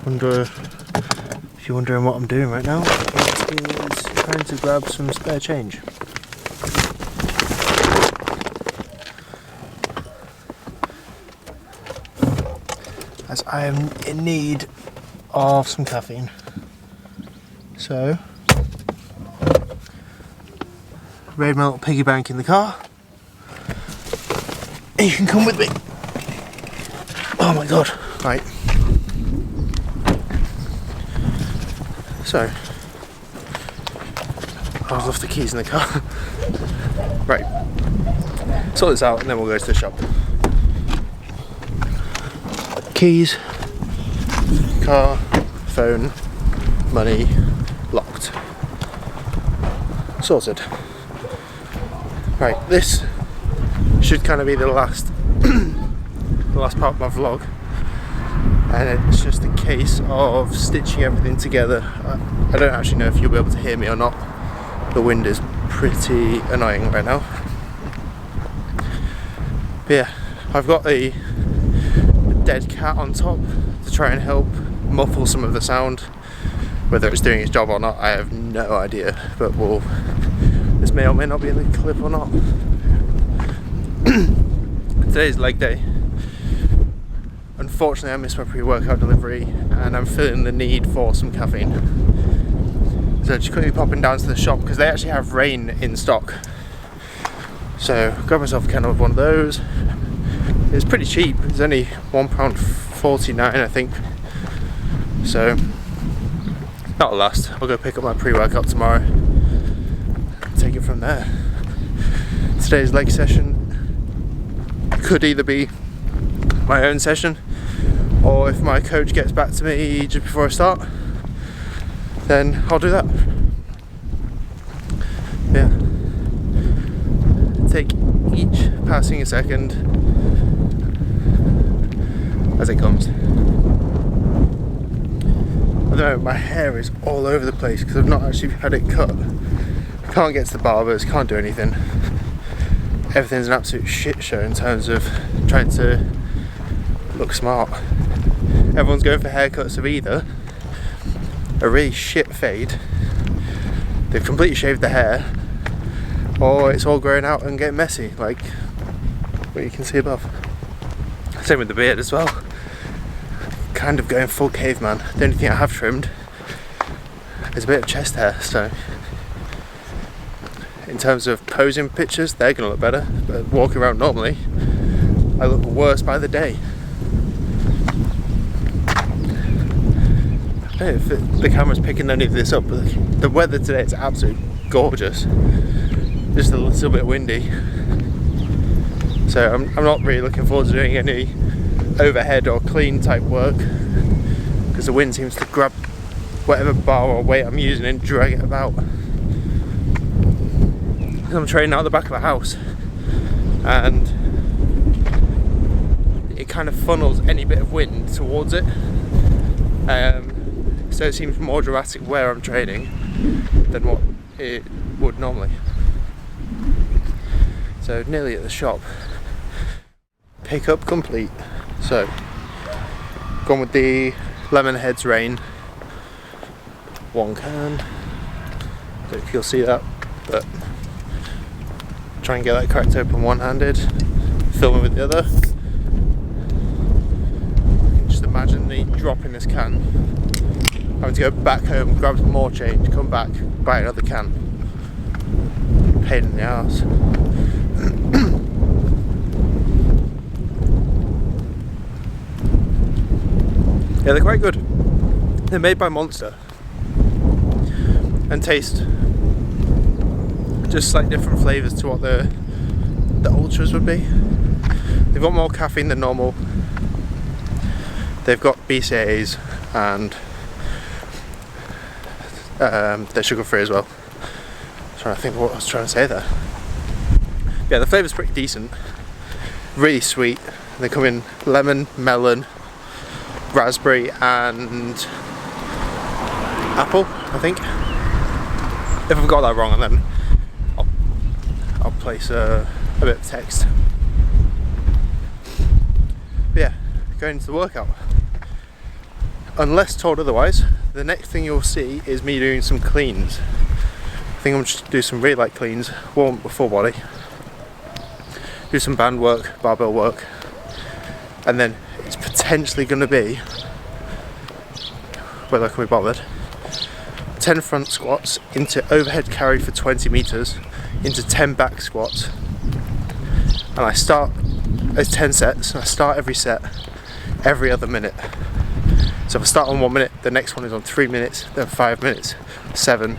If you're wondering what I'm doing right now, it is trying to grab some spare change. As I am in need of some caffeine. So, raid my little piggy bank in the car. And you can come with me. Oh my god. Right. So, I've left the keys in the car. Right. Sort this out and then we'll go to the shop. Keys, car, phone, money, locked. Sorted. Right, this should kind of be the last part of my vlog, and it's just a case of stitching everything together. I don't actually know if you'll be able to hear me or not. The wind is pretty annoying right now. But yeah, I've got a dead cat on top to try and help muffle some of the sound. Whether it's doing its job or not, I have no idea, but this may or may not be in the clip or not. Today's leg day. Unfortunately, I missed my pre-workout delivery and I'm feeling the need for some caffeine. So just quickly popping down to the shop because they actually have Rain in stock. So grab myself a can of one of those. It's pretty cheap, it's only £1.49 I think. So that'll last. I'll go pick up my pre-workout tomorrow and take it from there. Today's leg session could either be my own session, or if my coach gets back to me just before I start, then I'll do that. Yeah. Take each passing a second as it comes. I don't know, my hair is all over the place because I've not actually had it cut. I can't get to the barbers, can't do anything. Everything's an absolute shit show in terms of trying to look smart. Everyone's going for haircuts of either a really shit fade, they've completely shaved the hair, or it's all growing out and getting messy, like what you can see above. Same with the beard as well. Kind of going full caveman. The only thing I have trimmed is a bit of chest hair, so in terms of posing pictures, they're going to look better, but walking around normally, I look worse by the day. I don't know if the camera's picking any of this up, but the weather today is absolutely gorgeous. Just a little bit windy. So I'm not really looking forward to doing any overhead or clean type work because the wind seems to grab whatever bar or weight I'm using and drag it about. I'm training out the back of the house and it kind of funnels any bit of wind towards it, so it seems more dramatic where I'm training than what it would normally. So nearly at the shop. Pickup complete. So gone with the Lemonheads Rain, one can. Don't know if you'll see that, but try and get that cracked open one-handed, filming with the other. Just imagine me dropping this can, having to go back home, grab some more change, come back, buy another can. Pain in the arse. Yeah, they're quite good. They're made by Monster and taste just slightly different flavours to what the Ultras would be. They've got more caffeine than normal. They've got BCAAs and they're sugar free as well. I'm trying to think what I was trying to say there. Yeah, the flavour's pretty decent. Really sweet. They come in lemon, melon, raspberry and apple, I think. If I've got that wrong, and then I'll place a bit of text. But yeah, going into the workout. unless told otherwise, the next thing you'll see is me doing some cleans. I think I'm just going to do some really light cleans, warm up the full body, do some band work, barbell work, and then it's potentially going to be, whether I can be bothered, 10 front squats into overhead carry for 20 meters, into 10 back squats, and I start as 10 sets, and I start every set every other minute. So if I start on 1 minute, the next one is on 3 minutes, then 5 minutes, 7,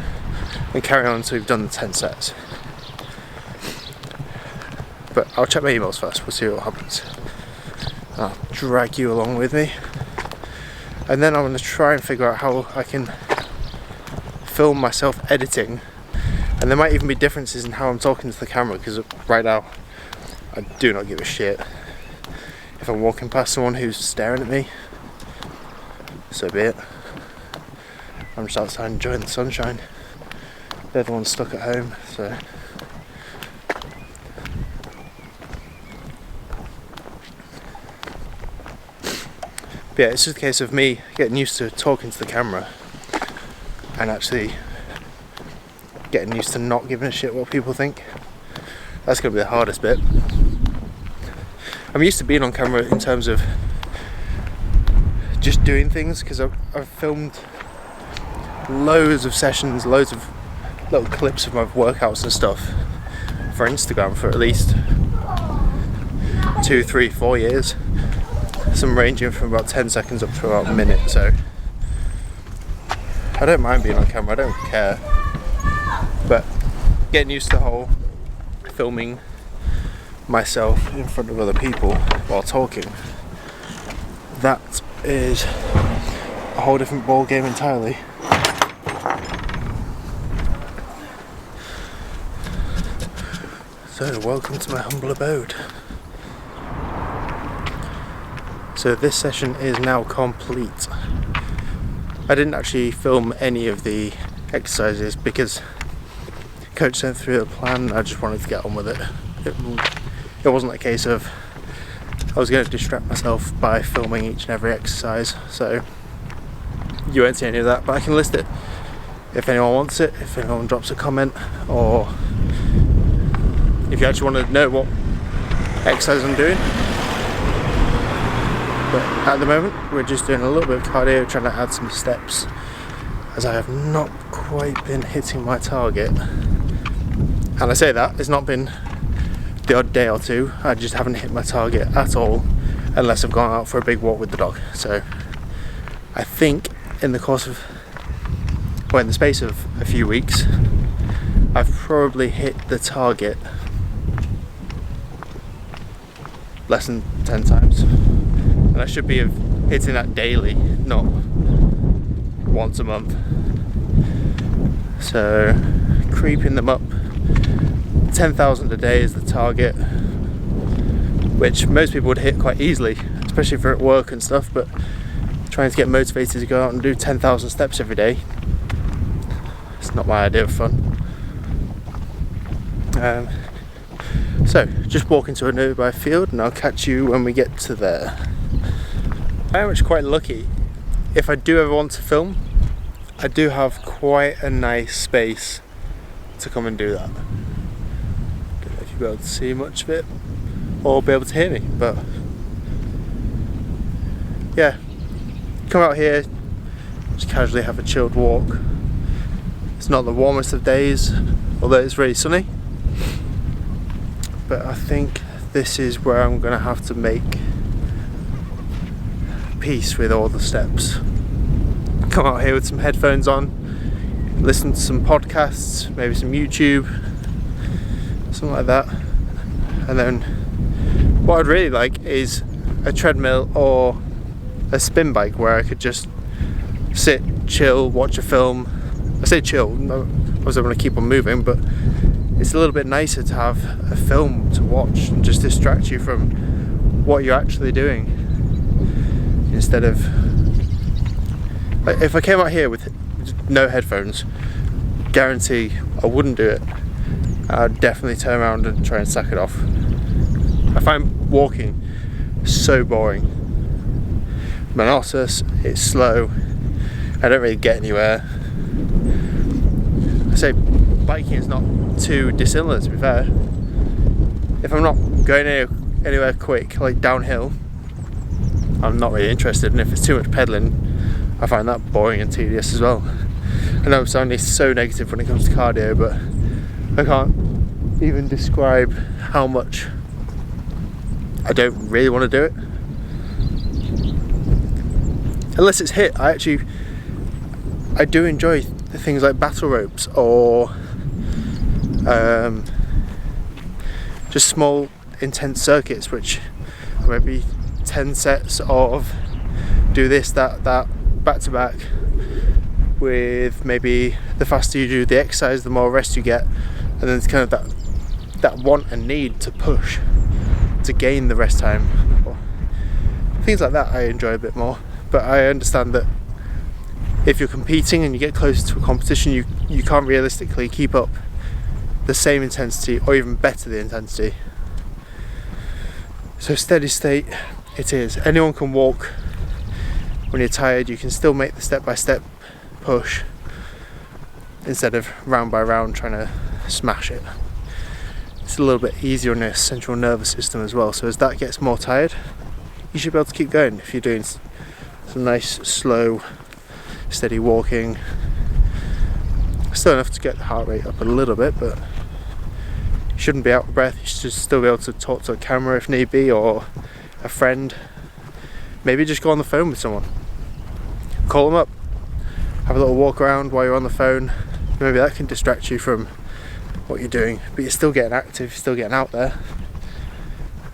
and carry on until we've done the 10 sets. But I'll check my emails first, we'll see what happens. I'll drag you along with me, and then I'm going to try and figure out how I can film myself editing, and there might even be differences in how I'm talking to the camera, because right now I do not give a shit if I'm walking past someone who's staring at me. So be it. I'm just outside enjoying the sunshine. They're the ones stuck at home, so. But yeah, it's just a case of me getting used to talking to the camera and actually getting used to not giving a shit what people think. That's going to be the hardest bit. I'm used to being on camera in terms of just doing things, because I've filmed loads of sessions, loads of little clips of my workouts and stuff for Instagram for at least 2, 3, 4 years. Some ranging from about 10 seconds up to about a minute, so I don't mind being on camera, I don't care. But getting used to the whole filming myself in front of other people while talking, that is a whole different ball game entirely. So welcome to my humble abode. So this session is now complete. I didn't actually film any of the exercises because coach sent through the plan. I just wanted to get on with it. It wasn't a case of I was going to distract myself by filming each and every exercise, so you won't see any of that, but I can list it if anyone wants it, if anyone drops a comment, or if you actually want to know what exercise I'm doing. But at the moment we're just doing a little bit of cardio, trying to add some steps, as I have not quite been hitting my target. And I say that, it's not been the odd day or two, I just haven't hit my target at all unless I've gone out for a big walk with the dog. So I think in the course of, well, in the space of a few weeks, I've probably hit the target less than 10 times. And I should be hitting that daily, not once a month. So creeping them up. 10,000 a day is the target, which most people would hit quite easily, especially if they're at work and stuff, but trying to get motivated to go out and do 10,000 steps every day, it's not my idea of fun. So just walking to a nearby field, and I'll catch you when we get to there. I am actually quite lucky. If I do ever want to film, I do have quite a nice space to come and do that. Don't know if you'll be able to see much of it or be able to hear me, but yeah, come out here, just casually have a chilled walk. It's not the warmest of days, although it's really sunny, but I think this is where I'm going to have to make peace with all the steps. Come out here with some headphones on, listen to some podcasts, maybe some YouTube, something like that. And then what I'd really like is a treadmill or a spin bike where I could just sit, chill, watch a film. I say chill, obviously I want to keep on moving, but it's a little bit nicer to have a film to watch and just distract you from what you're actually doing, instead of, like, if I came out here with no headphones, guarantee I wouldn't do it. I'd definitely turn around and try and sack it off. I find walking so boring. monotonous, it's slow, I don't really get anywhere. I say biking is not too dissimilar, to be fair. If I'm not going anywhere quick, like downhill, I'm not really interested, and if it's too much pedalling, I find that boring and tedious as well. I know I'm sounding so negative when it comes to cardio, but I can't even describe how much I don't really want to do it. Unless it's hit, I do enjoy things like battle ropes or just small intense circuits, which maybe 10 sets of do this, that, back to back, with maybe the faster you do the exercise, the more rest you get, and then it's kind of that want and need to push to gain the rest time. Things like that I enjoy a bit more, but I understand that if you're competing and you get closer to a competition, you can't realistically keep up the same intensity or even better the intensity. So steady state it is. Anyone can walk when you're tired. You can still make the step-by-step push instead of round by round trying to smash it. It's a little bit easier on your central nervous system as well, so as that gets more tired, you should be able to keep going if you're doing some nice slow steady walking. Still enough to get the heart rate up a little bit, but you shouldn't be out of breath. You should still be able to talk to a camera if need be, or a friend. Maybe just go on the phone with someone, call them up, have a little walk around while you're on the phone. Maybe that can distract you from what you're doing, but you're still getting active, you're still getting out there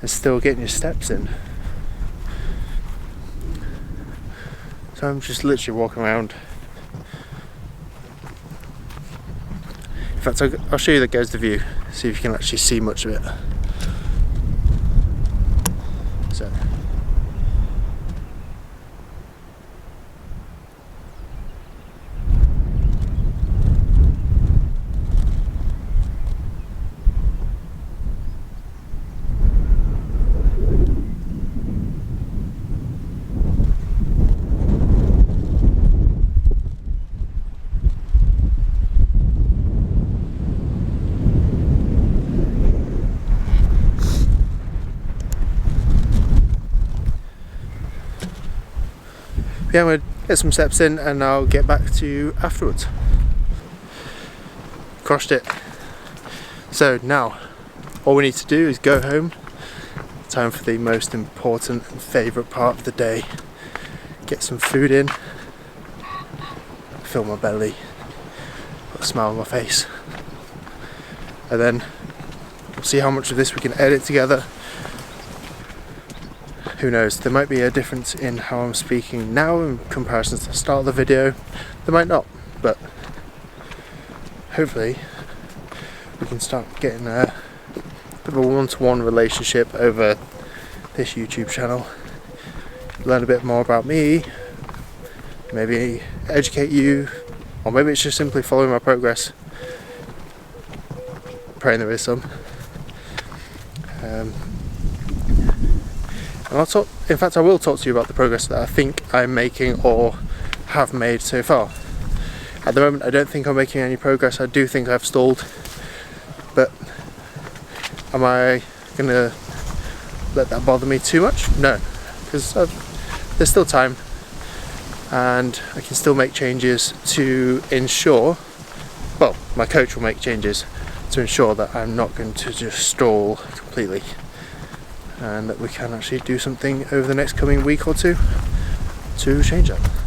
and still getting your steps in. So I'm just literally walking around. In fact, I'll show you the goes the view, see if you can actually see much of it. So yeah, I'm going to get some steps in and I'll get back to you afterwards. Crushed it. So now, all we need to do is go home. Time for the most important and favourite part of the day. Get some food in, fill my belly, put a smile on my face, and then we'll see how much of this we can edit together. Who knows, there might be a difference in how I'm speaking now in comparison to the start of the video. There might not, but hopefully we can start getting a bit of a one-to-one relationship over this YouTube channel. Learn a bit more about me, maybe educate you, or maybe it's just simply following my progress. Praying there is some. And I'll talk, in fact I will talk to you about the progress that I think I'm making or have made so far. At the moment I don't think I'm making any progress. I do think I've stalled, but am I going to let that bother me too much? No, because there's still time and I can still make changes to ensure, well, my coach will make changes to ensure that I'm not going to just stall completely, and that we can actually do something over the next coming week or two to change that.